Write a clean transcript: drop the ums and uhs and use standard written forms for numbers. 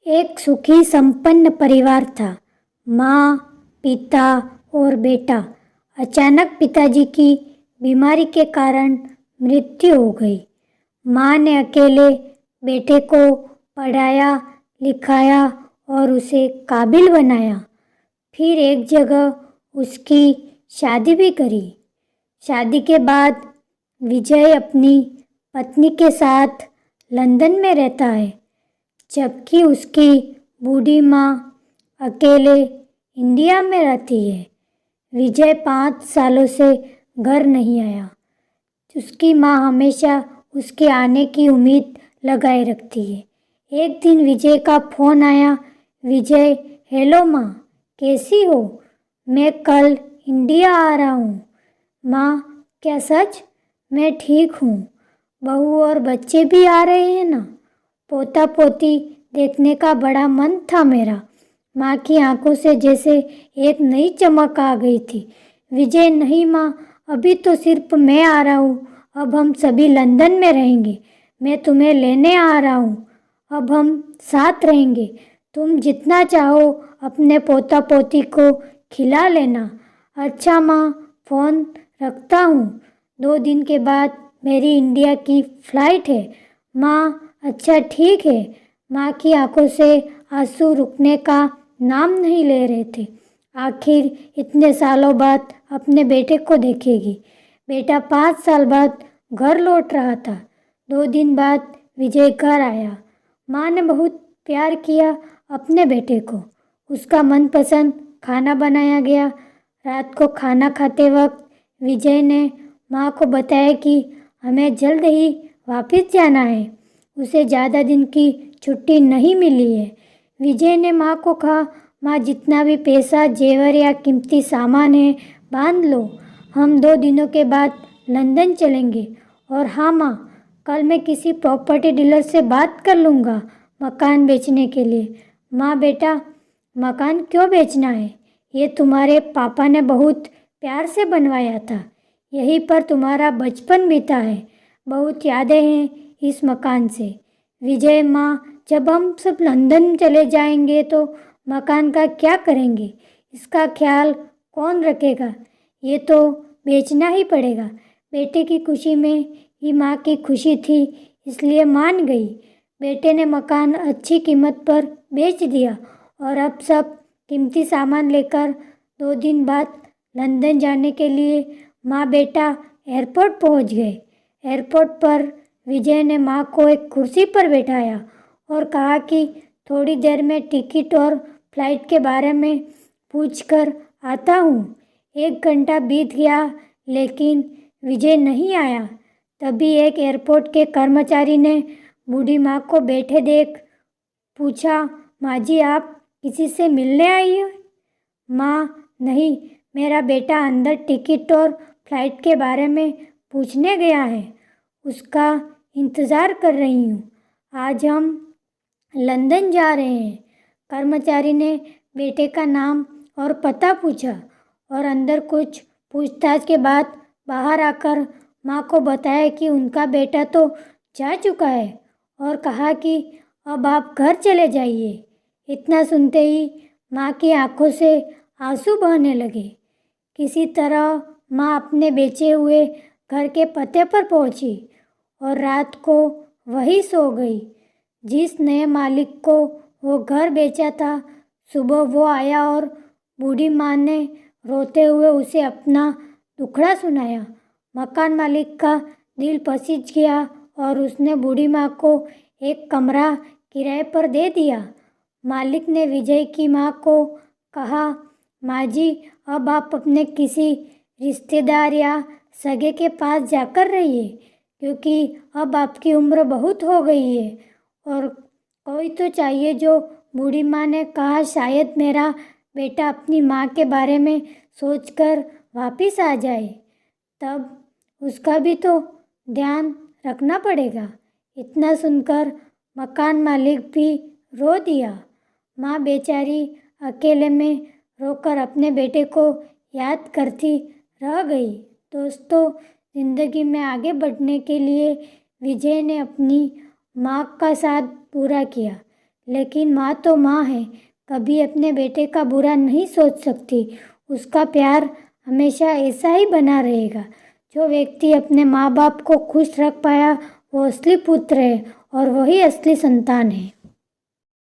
एक सुखी संपन्न परिवार था। माँ, पिता और बेटा। अचानक पिताजी की बीमारी के कारण मृत्यु हो गई। माँ ने अकेले बेटे को पढ़ाया, लिखाया और उसे काबिल बनाया। फिर एक जगह उसकी शादी भी करी। शादी के बाद विजय अपनी पत्नी के साथ लंदन में रहता है, जबकि उसकी बूढ़ी माँ अकेले इंडिया में रहती है। विजय 5 सालों से घर नहीं आया। उसकी माँ हमेशा उसके आने की उम्मीद लगाए रखती है। एक दिन विजय का फ़ोन आया। विजय, हेलो माँ, कैसी हो? मैं कल इंडिया आ रहा हूँ। माँ, क्या सच? मैं ठीक हूँ। बहू और बच्चे भी आ रहे हैं ना? पोता पोती देखने का बड़ा मन था मेरा। माँ की आंखों से जैसे एक नई चमक आ गई थी। विजय, नहीं माँ, अभी तो सिर्फ मैं आ रहा हूँ। अब हम सभी लंदन में रहेंगे। मैं तुम्हें लेने आ रहा हूँ। अब हम साथ रहेंगे। तुम जितना चाहो अपने पोता पोती को खिला लेना। अच्छा माँ, फ़ोन रखता हूँ। 2 दिन के बाद मेरी इंडिया की फ़्लाइट है। माँ, अच्छा ठीक है। माँ की आंखों से आंसू रुकने का नाम नहीं ले रहे थे। आखिर इतने सालों बाद अपने बेटे को देखेगी। बेटा 5 साल बाद घर लौट रहा था। 2 दिन बाद विजय घर आया। माँ ने बहुत प्यार किया अपने बेटे को। उसका मनपसंद खाना बनाया गया। रात को खाना खाते वक्त विजय ने माँ को बताया कि हमें जल्द ही वापस जाना है। उसे ज़्यादा दिन की छुट्टी नहीं मिली है। विजय ने माँ को कहा, माँ, जितना भी पैसा, जेवर या कीमती सामान है बांध लो। हम 2 दिनों के बाद लंदन चलेंगे। और हाँ माँ, कल मैं किसी प्रॉपर्टी डीलर से बात कर लूँगा मकान बेचने के लिए। माँ, बेटा, मकान क्यों बेचना है? ये तुम्हारे पापा ने बहुत प्यार से बनवाया था। यहीं पर तुम्हारा बचपन बीता है। बहुत यादें हैं इस मकान से। विजय, माँ, जब हम सब लंदन चले जाएंगे तो मकान का क्या करेंगे? इसका ख्याल कौन रखेगा? ये तो बेचना ही पड़ेगा। बेटे की खुशी में ही माँ की खुशी थी, इसलिए मान गई। बेटे ने मकान अच्छी कीमत पर बेच दिया और अब सब कीमती सामान लेकर 2 दिन बाद लंदन जाने के लिए माँ बेटा एयरपोर्ट पहुँच गए। एयरपोर्ट पर विजय ने माँ को एक कुर्सी पर बैठाया और कहा कि थोड़ी देर में टिकट और फ्लाइट के बारे में पूछकर आता हूँ। 1 घंटा बीत गया लेकिन विजय नहीं आया। तभी एक एयरपोर्ट के कर्मचारी ने बूढ़ी माँ को बैठे देख पूछा, माँ जी, आप किसी से मिलने आई हो? माँ, नहीं, मेरा बेटा अंदर टिकट और फ्लाइट के बारे में पूछने गया है। उसका इंतज़ार कर रही हूँ। आज हम लंदन जा रहे हैं। कर्मचारी ने बेटे का नाम और पता पूछा और अंदर कुछ पूछताछ के बाद बाहर आकर माँ को बताया कि उनका बेटा तो जा चुका है और कहा कि अब आप घर चले जाइए। इतना सुनते ही माँ की आंखों से आंसू बहने लगे। किसी तरह माँ अपने बेचे हुए घर के पते पर पहुँची और रात को वहीं सो गई जिस नए मालिक को वो घर बेचा था। सुबह वो आया और बूढ़ी माँ ने रोते हुए उसे अपना दुखड़ा सुनाया। मकान मालिक का दिल पसीज गया और उसने बूढ़ी माँ को एक कमरा किराए पर दे दिया। मालिक ने विजय की माँ को कहा, माँ जी, अब आप अपने किसी रिश्तेदार या सगे के पास जाकर रहिए, क्योंकि अब आपकी उम्र बहुत हो गई है और कोई तो चाहिए। जो बूढ़ी माँ ने कहा, शायद मेरा बेटा अपनी माँ के बारे में सोचकर वापस आ जाए, तब उसका भी तो ध्यान रखना पड़ेगा। इतना सुनकर मकान मालिक भी रो दिया। माँ बेचारी अकेले में रोकर अपने बेटे को याद करती रह गई। दोस्तों, ज़िंदगी में आगे बढ़ने के लिए विजय ने अपनी माँ का साथ पूरा किया। लेकिन माँ तो माँ है, कभी अपने बेटे का बुरा नहीं सोच सकती। उसका प्यार हमेशा ऐसा ही बना रहेगा। जो व्यक्ति अपने माँ बाप को खुश रख पाया वो असली पुत्र है और वही असली संतान है।